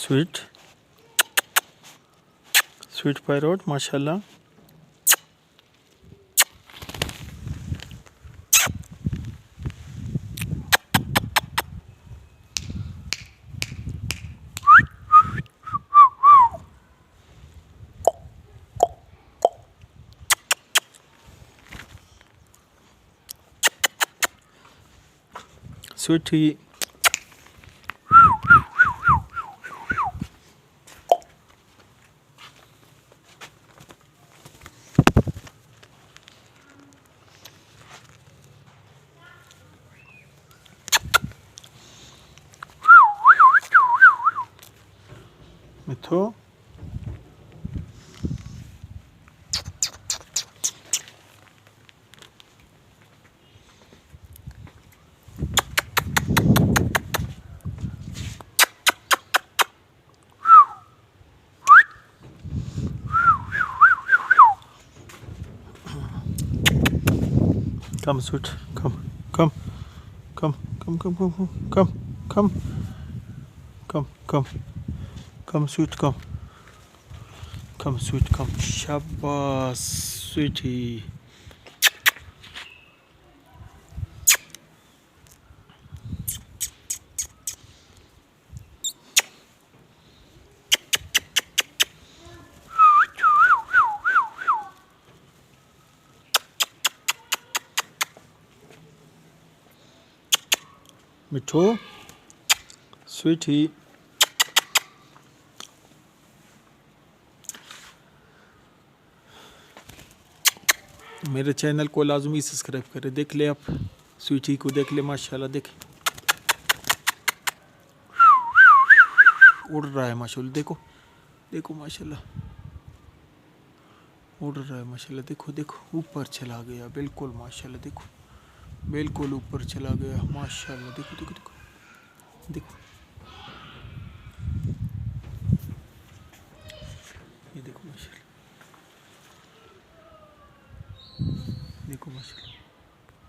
Sweet sweet parrot माशाल्लाह। स्वीटी मिठो Come, sweet. Come, come, come, come, come, come, come, come, come, come, come, sweet, come, come, sweet, come. Shabash, sweetie. मिठो स्वीटी मेरे channel को लाजमी subscribe करें। देख ले आप स्वीटी को, देख ले माशाल्लाह। देख उड़ रहा है माशाल्लाह। देखो देखो माशाल्लाह उड़ रहा है माशाल्लाह। देखो देखो ऊपर चला गया बिल्कुल माशाल्लाह। देखो बिल्कुल ऊपर चला गया माशाल्लाह। देखो देखो देखो देखो